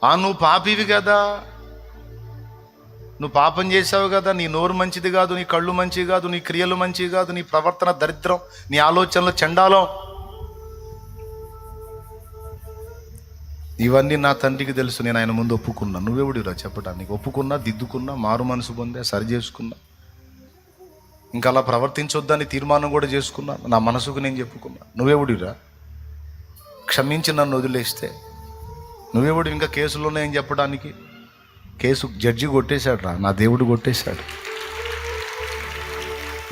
నువ్వు పాపివి కదా, నువ్వు పాపం చేసావు కదా, నీ నోరు మంచిది కాదు, నీ కళ్ళు మంచివి కాదు, నీ క్రియలు మంచివి కాదు, నీ ప్రవర్తన దరిద్రం, నీ ఆలోచనలు చండాలం, ఇవన్నీ నా తండ్రికి తెలుసు, నేను ఆయన ముందు ఒప్పుకున్నా. నువ్వెవడిరా చెప్పడానికి? ఒప్పుకున్నా, దిద్దుకున్నా, మారు మనసు పొందా, సరి చేసుకున్నా, ఇంకా అలా ప్రవర్తించొద్దని తీర్మానం కూడా చేసుకున్నా, నా మనసుకు నేను చెప్పుకున్నా. నువ్వెవడిరా క్షమించి నన్ను వదిలేస్తే? నువ్వెవడు ఇంకా కేసులు ఉన్నాయని చెప్పడానికి? కేసు జడ్జి కొట్టేశాడు రా, నా దేవుడు కొట్టేశాడు.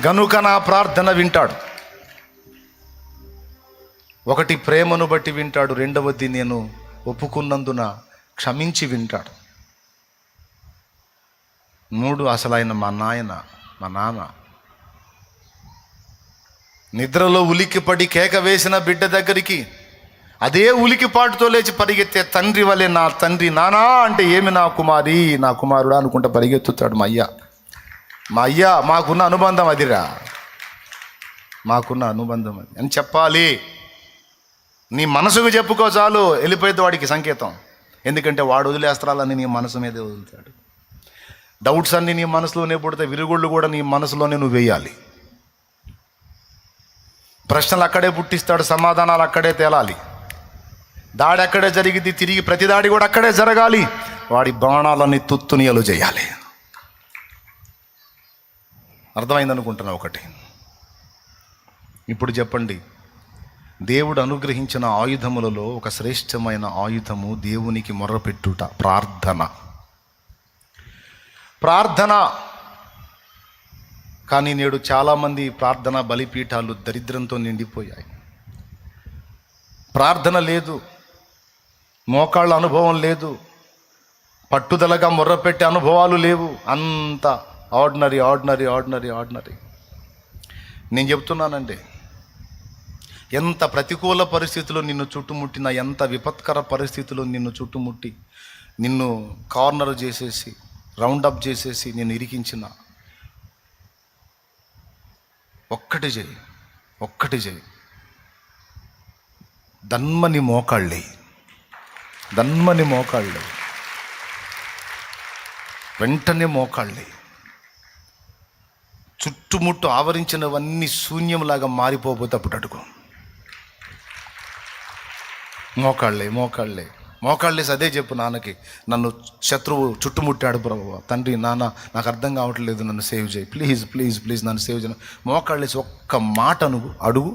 గనుక నా ప్రార్థన వింటాడు. ఒకటి, ప్రేమను బట్టి వింటాడు. రెండవది, నేను ఒప్పుకున్నందున క్షమించి వింటాడు. 3, అసలు ఆయన మా నాన్న. నిద్రలో ఉలిక్కిపడి కేక వేసిన బిడ్డ దగ్గరికి అదే ఉలికిపాటుతో లేచి పరిగెత్తే తండ్రి వలె నా తండ్రి నానా అంటే ఏమి నా కుమారి, నా కుమారుడా అనుకుంటా పరిగెత్తుతాడు మా అయ్య. మాకున్న అనుబంధం అదిరా, మాకున్న అనుబంధం అది అని చెప్పాలి. నీ మనసుకు చెప్పుకో చాలు, వెళ్ళిపోయేది వాడికి సంకేతం. ఎందుకంటే వాడు వదిలే అస్త్రాలన్నీ నీ మనసు మీదే వదులుతాడు. డౌట్స్ అన్నీ నీ మనసులోనే పుడితే, విరుగుళ్ళు కూడా నీ మనసులోనే నువ్వు వేయాలి. ప్రశ్నలు అక్కడే పుట్టిస్తాడు, సమాధానాలు అక్కడే తేలాలి. దాడి అక్కడే జరిగింది, తిరిగి ప్రతి దాడి కూడా అక్కడే జరగాలి. వాడి బాణాలన్నీ తుత్తునియలు చేయాలి. అర్థమైందనుకుంటున్నా ఒకటి. ఇప్పుడు చెప్పండి, దేవుడు అనుగ్రహించిన ఆయుధములలో ఒక శ్రేష్టమైన ఆయుధము దేవునికి మొర్రపెట్టుట, ప్రార్థన. కానీ నేడు చాలామంది ప్రార్థన బలిపీఠాలు దరిద్రంతో నిండిపోయాయి. ప్రార్థన లేదు, మోకాళ్ళ అనుభవం లేదు, పట్టుదలగా మొర్రపెట్టే అనుభవాలు లేవు. అంత ఆర్డినరీ. నేను చెప్తున్నానండి, ఎంత ప్రతికూల పరిస్థితులు నిన్ను చుట్టుముట్టినా, ఎంత విపత్కర పరిస్థితులు నిన్ను చుట్టుముట్టి నిన్ను కార్నర్ చేసేసి, రౌండప్ చేసేసి నిన్ను ఇరికించిన, ఒక్కటి చేయి, దన్మని మోకాళ్ళే, వెంటనే మోకాళ్ళే. చుట్టుముట్టు ఆవరించినవన్నీ శూన్యంలాగా మారిపోతే అప్పుడు అడుగు. మోకాళ్ళే అదే చెప్పు నాన్నకి, నన్ను శత్రువు చుట్టుముట్టాడు ప్రభువా, తండ్రి నాన్న నాకు అర్థం కావట్లేదు, నన్ను సేవ్ చేయి, ప్లీజ్ నన్ను సేవ్ చేయ. మోకాళ్ళేసి ఒక్క మాట నువ్వు అడుగు,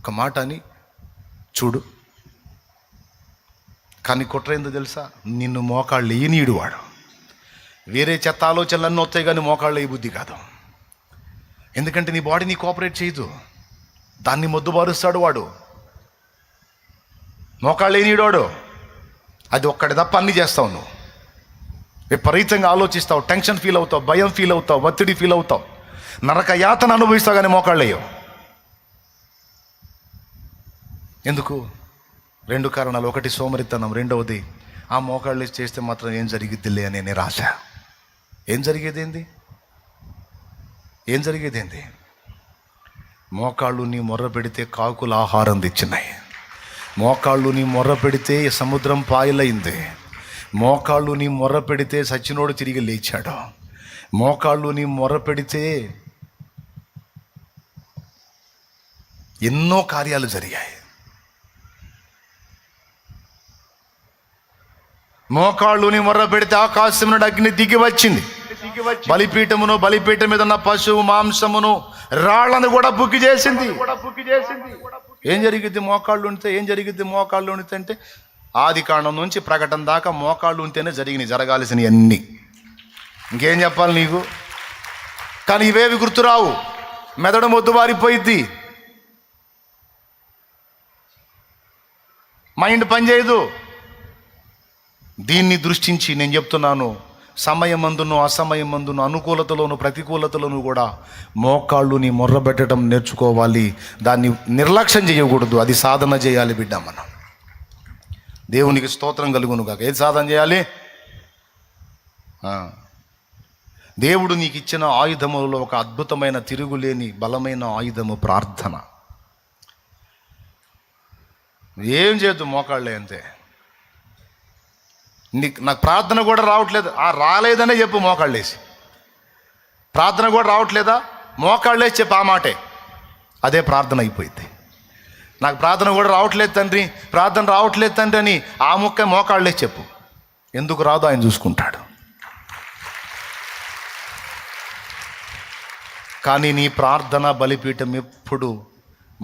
ఒక మాట అని చూడు. కానీ కుట్ర ఏందో తెలుసా? నిన్ను మోకాళ్ళు ఈనీడు వాడు. వేరే చెత్త ఆలోచనలన్నీ వస్తాయి కానీ మోకాళ్ళు ఈ బుద్ధి కాదు. ఎందుకంటే నీ బాడీ నీ కోఆపరేట్ చేయదు, దాన్ని మొద్దుబారుస్తాడు వాడు. మోకాళ్ళు ఈనీడోడు, అది ఒక్కడి తప్ప అన్నీ చేస్తావు. నువ్వు విపరీతంగా ఆలోచిస్తావు, టెన్షన్ ఫీల్ అవుతావు, భయం ఫీల్ అవుతావు, ఒత్తిడి ఫీల్ అవుతావు, నరక యాతన అనుభవిస్తావు, కానీ మోకాళ్ళు అయ్యో. ఎందుకు? 2 కారణాలు. ఒకటి సోమరితనం, రెండవది ఆ మోకాళ్ళు చేస్తే మాత్రం ఏం జరిగిద్దిలే అనే నిరాశ. ఏం జరిగేదేంది? మోకాళ్ళు నీ మొర్ర పెడితే కాకులు ఆహారం తెచ్చినాయి. మోకాళ్ళు నీ మొర్ర పెడితే సముద్రం పాయలైంది. మోకాళ్ళు నీ మొర్ర పెడితే సచ్చినోడు తిరిగి లేచాడు. మోకాళ్ళు నీ మొర్ర పెడితే ఎన్నో కార్యాలు జరిగాయి. మోకాళ్ళుని మొర్ర పెడితే ఆకాశం నుండి అగ్ని దిగి వచ్చింది. బలిపీఠం మీద ఉన్న పశువు మాంసమును రాళ్లను కూడా బుక్కి చేసింది. ఏం జరిగిద్ది మోకాళ్ళు ఉంటే? అంటే ఆది కాండం నుంచి ప్రకటన దాకా మోకాళ్ళు ఉంటేనే జరగాల్సినవి అన్నీ. ఇంకేం చెప్పాలి నీకు? కానీ ఇవేవి గుర్తురావు, మెదడు మొద్దుబారిపోయిద్ది, మైండ్ పనిచేయదు. దీన్ని దృష్టించి నేను చెప్తున్నాను, సమయమందును అసమయమందును, అనుకూలతలోను ప్రతికూలతలోను కూడా మోకాళ్ళు నీ మొర్రబెట్టడం నేర్చుకోవాలి. దాన్ని నిర్లక్ష్యం చేయకూడదు, అది సాధన చేయాలి బిడ్డ. మనం దేవునికి స్తోత్రం కలుగును కాక. ఏది సాధన చేయాలి? దేవుడు నీకు ఇచ్చిన ఆయుధములలో ఒక అద్భుతమైన తిరుగులేని బలమైన ఆయుధము ప్రార్థన. ఏం చేయొద్దు, మోకాళ్ళే అంతే. నాకు ప్రార్థన కూడా రావట్లేదు, రాలేదనే చెప్పు మోకాళ్ళేసి. ప్రార్థన కూడా రావట్లేదా, మోకాళ్ళేసి చెప్పు ఆ మాటే, అదే ప్రార్థన అయిపోయింది. నాకు ప్రార్థన కూడా రావట్లేదు తండ్రి, ప్రార్థన రావట్లేదు తండ్రి అని ఆ ముక్క మోకాళ్ళేసి చెప్పు. ఎందుకు రాదో ఆయన చూసుకుంటాడు. కానీ నీ ప్రార్థన బలిపీఠం ఎప్పుడు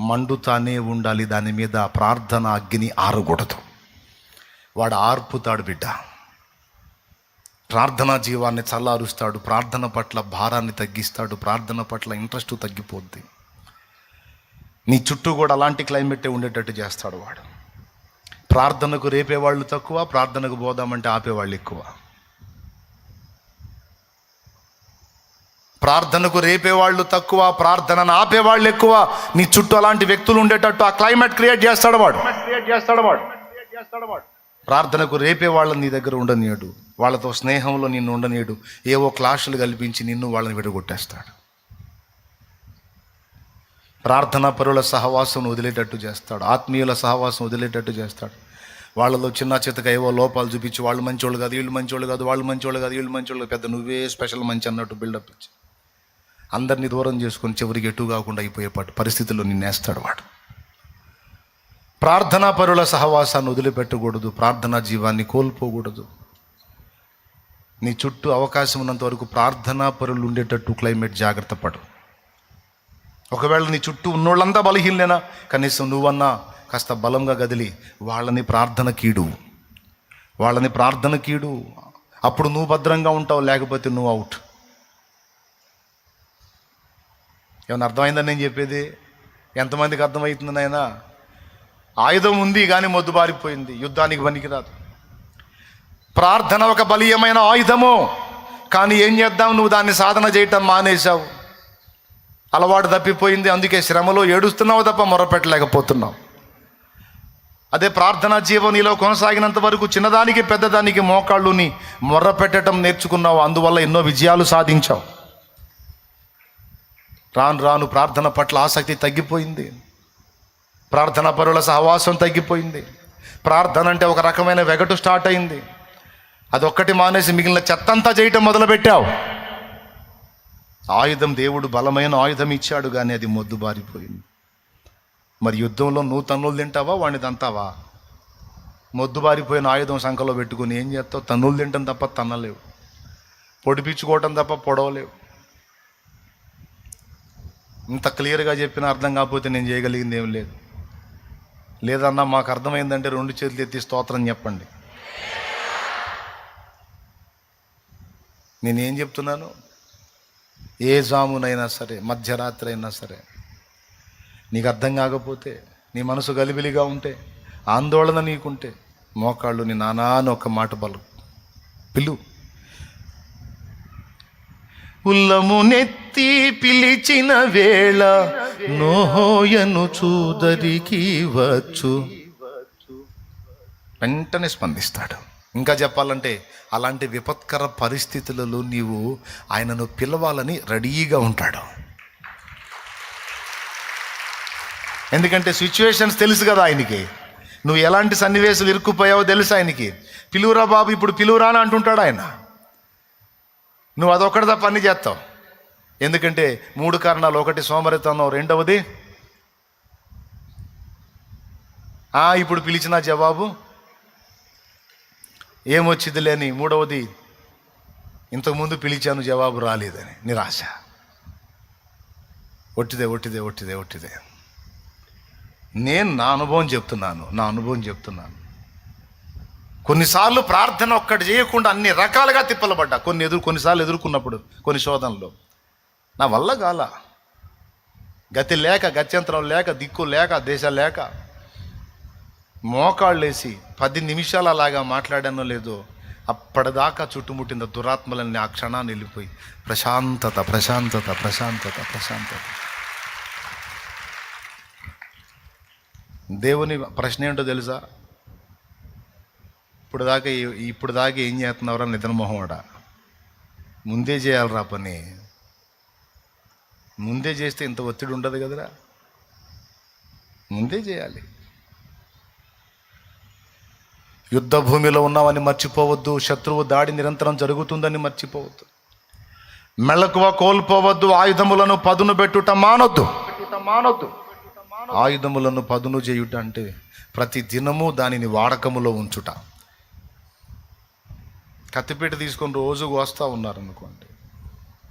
మండుతానే ఉండాలి, దాని మీద ప్రార్థన అగ్ని ఆరకూడదు. వాడు ఆర్పుతాడు బిడ్డ, ప్రార్థనా జీవాన్ని చల్లారుస్తాడు, ప్రార్థన పట్ల భారాన్ని తగ్గిస్తాడు, ప్రార్థన పట్ల ఇంట్రెస్ట్ తగ్గిపోద్ది. నీ చుట్టూ కూడా అలాంటి క్లైమేటే ఉండేటట్టు చేస్తాడు వాడు. ప్రార్థనకు రేపేవాళ్ళు తక్కువ, ప్రార్థనకు పోదామంటే ఆపేవాళ్ళు ఎక్కువ. ప్రార్థనకు రేపేవాళ్ళు తక్కువ, ప్రార్థనను ఆపేవాళ్ళు ఎక్కువ. నీ చుట్టూ అలాంటి వ్యక్తులు ఉండేటట్టు ఆ క్లైమేట్ క్రియేట్ చేస్తాడు వాడు. ప్రార్థనకు రేపే వాళ్ళని నీ దగ్గర ఉండనీయడు, వాళ్ళతో స్నేహంలో నిన్ను ఉండనీయడు, ఏవో క్లాసులు కల్పించి నిన్ను వాళ్ళని విడగొట్టేస్తాడు. ప్రార్థనా పరుల సహవాసం వదిలేటట్టు చేస్తాడు, ఆత్మీయుల సహవాసం వదిలేటట్టు చేస్తాడు. వాళ్ళలో చిన్న చితక ఏవో లోపాలు చూపించి వాళ్ళు మంచోళ్ళు కాదు, వీళ్ళు మంచోళ్ళు కాదు, వాళ్ళు మంచోళ్ళు కాదు, వీళ్ళు మంచోళ్ళు, పెద్ద నువ్వే స్పెషల్ మంచి అన్నట్టు బిల్డప్ ఇచ్చి అందరినీ దూరం చేసుకొని చివరికి ఎటు కాకుండా అయిపోయే పరిస్థితుల్లో నిన్నేస్తాడు వాడు. ప్రార్థనా పరుల సహవాసాన్ని వదిలిపెట్టకూడదు, ప్రార్థనా జీవాన్ని కోల్పోకూడదు. నీ చుట్టూ అవకాశం ఉన్నంత వరకు ప్రార్థనా పరులు ఉండేటట్టు క్లైమేట్ జాగ్రత్త పడు. ఒకవేళ నీ చుట్టూ ఉన్నోళ్ళంతా బలహీనలేనా, కనీసం నువ్వన్నా కాస్త బలంగా కదిలి వాళ్ళని ప్రార్థన కీడు. అప్పుడు నువ్వు భద్రంగా ఉంటావు, లేకపోతే నువ్వు అవుట్. ఏమన్నా అర్థమైందని నేను చెప్పేది? ఎంతమందికి అర్థమవుతుంది నాయనా? ఆయుధం ఉంది కానీ మొద్దుబారిపోయింది, యుద్ధానికి పనికిరాదు. ప్రార్థన ఒక బలీయమైన ఆయుధము, కానీ ఏం చేద్దాం, నువ్వు దాన్ని సాధన చేయటం మానేశావు, అలవాటు తప్పిపోయింది. అందుకే శ్రమలో ఏడుస్తున్నావు తప్ప మొరపెట్టలేకపోతున్నావు. అదే ప్రార్థనా జీవం నీలో కొనసాగినంత వరకు చిన్నదానికి పెద్దదానికి మోకాళ్ళుని మొర్రపెట్టడం నేర్చుకున్నావు, అందువల్ల ఎన్నో విజయాలు సాధించావు. రాను రాను ప్రార్థన పట్ల ఆసక్తి తగ్గిపోయింది, ప్రార్థనా పరుల సహవాసం తగ్గిపోయింది. ప్రార్థన అంటే ఒక రకమైన వెగటు స్టార్ట్ అయింది. అదొక్కటి మానేసి మిగిలిన చెత్తంతా చేయటం మొదలుపెట్టావు. ఆయుధం దేవుడు బలమైన ఆయుధం ఇచ్చాడు, కానీ అది మొద్దుబారిపోయింది. మరి యుద్ధంలో నువ్వు తన్నులు తింటావా, వాడిని తంతావా? మొద్దుబారిపోయిన ఆయుధం సంఖలో పెట్టుకుని ఏం చేస్తావు? తన్నులు తింటాం తప్ప తన్నలేవు, పొడిపించుకోవటం తప్ప పొడవలేవు. ఇంత క్లియర్గా చెప్పినా అర్థం కాకపోతే నేను చేయగలిగింది ఏం లేదు. లేదన్నా మాకు అర్థమైందంటే 2 చేతులు ఎత్తి స్తోత్రం చెప్పండి. నేనేం చెప్తున్నాను? ఏ జామునైనా సరే, మధ్యరాత్రి అయినా సరే, నీకు అర్థం కాకపోతే, నీ మనసు గలిబిలిగా ఉంటే, ఆందోళన నీకుంటే, మోకాళ్ళు నీ నానా అని ఒక మాట పిలు. ఉల్లము నెత్తి పిలిచిన వేళ నోహోయను చూదరికి వచ్చు, వెంటనే స్పందిస్తాడు. ఇంకా చెప్పాలంటే అలాంటి విపత్కర పరిస్థితులలో నీవు ఆయనను పిలవాలని రెడీగా ఉంటాడు. ఎందుకంటే సిచ్యువేషన్స్ తెలుసు కదా ఆయనకి, నువ్వు ఎలాంటి సన్నివేశాలు ఇరుక్కుపోయావో తెలుసు ఆయనకి. పిలువురా బాబు, ఇప్పుడు పిలువురా అని అంటుంటాడు ఆయన. నువ్వు అదొక్కటి తప్ప అన్నీ చేస్తావు. ఎందుకంటే 3 కారణాలు. ఒకటి సోమరితనం, రెండవది ఇప్పుడు పిలిచిన జవాబు ఏమొచ్చింది లేని, మూడవది ఇంతకుముందు పిలిచాను జవాబు రాలేదని నిరాశ. ఒట్టిదే. నేను నా అనుభవం చెప్తున్నాను. కొన్నిసార్లు ప్రార్థన ఒక్కటి చేయకుండా అన్ని రకాలుగా తిప్పలబడ్డా. కొన్నిసార్లు ఎదుర్కొన్నప్పుడు, కొన్ని శోధనలో నా వల్ల కాల, గతి లేక, గత్యంతరం లేక, దిక్కు లేక, దేశ లేక, మోకాళ్ళేసి 10 నిమిషాలు అలాగా మాట్లాడానో లేదో, అప్పటిదాకా చుట్టుముట్టిన దురాత్మలన్నీ ఆ క్షణాన్ని వెళ్ళిపోయి ప్రశాంతత. దేవుని ప్రశ్న ఏంటో తెలుసా? ఇప్పుడు దాకా ఏం చేస్తున్నావురా నిద్ర మొహమాడా? ముందే చేయాలరా పని. ముందే చేస్తే ఇంత ఒత్తిడి ఉండదు కదరా. ముందే చేయాలి. యుద్ధ భూమిలో ఉన్నామని మర్చిపోవద్దు. శత్రువు దాడి నిరంతరం జరుగుతుందని మర్చిపోవద్దు. మెలకువ కోల్పోవద్దు. ఆయుధములను పదును పెట్టుట మానొద్దు. ఆయుధములను పదును చేయుట అంటే ప్రతి దినము దానిని వాడకములో ఉంచుట. కత్తిపీట తీసుకొని రోజు కోస్తూ ఉన్నారనుకోండి,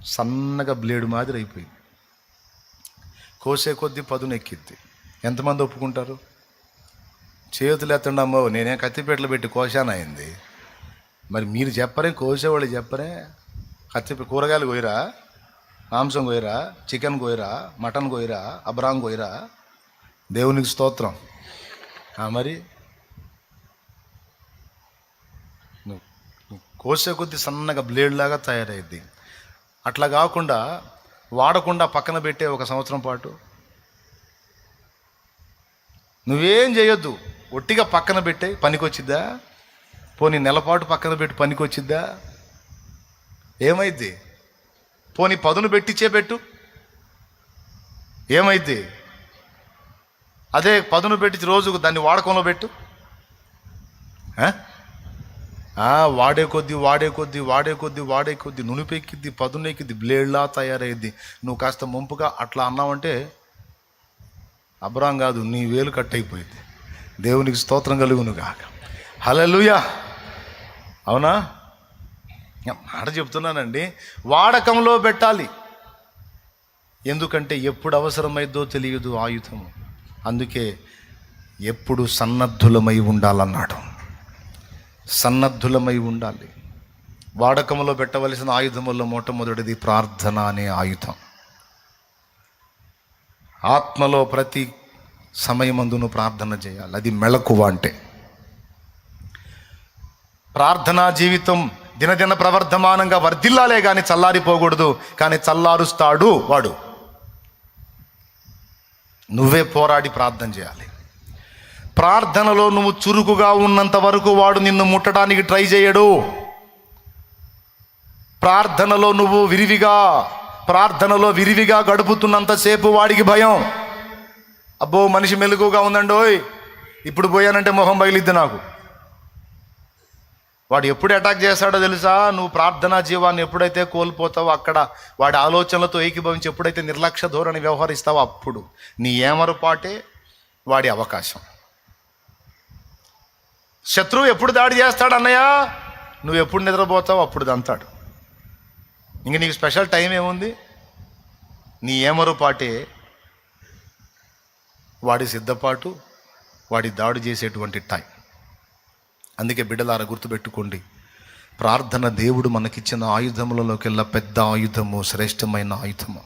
సన్నగా బ్లేడు మాదిరి అయిపోయింది. కోసే కొద్దీ పదును ఎక్కిద్ది. ఎంతమంది ఒప్పుకుంటారు? చేతులు ఎత్తండి అమ్మో, నేనే కత్తిపీటలు పెట్టి కోశానయింది. మరి మీరు చెప్పరే, కోసేవాళ్ళు చెప్పరే. కూరగాయలు కోయరా, మాంసం కోయరా, చికెన్ కోయరా, మటన్ కోయరా, అబ్రాంగ్ కోయరా? దేవునికి స్తోత్రం. మరి నువ్వు కోసే కొద్దీ సన్నగా బ్లేడ్ లాగా తయారైద్ది. అట్లా కాకుండా వాడకుండా పక్కన పెట్టే 1 సంవత్సరం పాటు నువ్వేం చేయొద్దు. ఒట్టిగా పక్కన పెట్టే, పనికొచ్చిద్దా? పోనీ నెలపాటు పక్కన పెట్టి పనికొచ్చిద్దా? ఏమైద్ది? పోనీ పదును పెట్టించే పెట్టు, ఏమైద్ది? అదే పదును పెట్టించి రోజుకు దాన్ని వాడకంలో పెట్టు. వాడే కొద్దీ నునిపెక్కిద్ది, పదునెక్కిద్ది, బ్లేడ్లా తయారయ్యిద్ది. నువ్వు కాస్త ముంపుగా అట్లా అన్నావంటే అబ్రాం కాదు, నీ వేలు కట్ అయిపోయింది. దేవునికి స్తోత్రం కలుగును గాక. హల్లెలూయా. అవునా? మాట చెప్తున్నానండి. వాడకంలో పెట్టాలి. ఎందుకంటే ఎప్పుడు అవసరమైద్దో తెలియదు ఆయుధము. అందుకే ఎప్పుడు సన్నద్ధులమై ఉండాలన్నాడు. సన్నద్ధులమై ఉండాలి. వాడకంలో పెట్టవలసిన ఆయుధముల్లో మొట్టమొదటిది ప్రార్థన అనే ఆయుధం. ఆత్మలో ప్రతి సమయమందును ప్రార్థన చేయాలి. అది మెళకువ అంటే. ప్రార్థనా జీవితం దినదిన ప్రవర్ధమానంగా వర్ధిల్లాలే కానీ చల్లారిపోకూడదు. కానీ చల్లారుస్తాడు వాడు. నువ్వే పోరాడి ప్రార్థన చేయాలి. ప్రార్థనలో నువ్వు చురుకుగా ఉన్నంత వరకు వాడు నిన్ను ముట్టడానికి ట్రై చేయడు. ప్రార్థనలో విరివిగా గడుపుతున్నంతసేపు వాడికి భయం. అబ్బో, మనిషి మెలకుగా ఉందండోయ్, ఇప్పుడు పోయానంటే మొహం బయలుద్ది నాకు. వాడు ఎప్పుడు అటాక్ చేస్తాడో తెలుసా? నువ్వు ప్రార్థనా జీవాన్ని ఎప్పుడైతే కోల్పోతావో, అక్కడ వాడి ఆలోచనలతో ఏకీభవించి ఎప్పుడైతే నిర్లక్ష్య ధోరణి వ్యవహరిస్తావో, అప్పుడు నీ ఏమరుపాటే వాడి అవకాశం. శత్రువు ఎప్పుడు దాడి చేస్తాడు అన్నయ్య? నువ్వు ఎప్పుడు నిద్రపోతావు అప్పుడు దంతాడు. ఇంక నీకు స్పెషల్ టైం ఏముంది? నీ ఏమరుపాటే వాడి సిద్ధపాటు, వాడి దాడి చేసేటువంటి టైం. అందుకే బిడ్డలారా గుర్తుపెట్టుకోండి, ప్రార్థన దేవుడు మనకిచ్చిన ఆయుధములలోకెల్లా పెద్ద ఆయుధము, శ్రేష్టమైన ఆయుధము.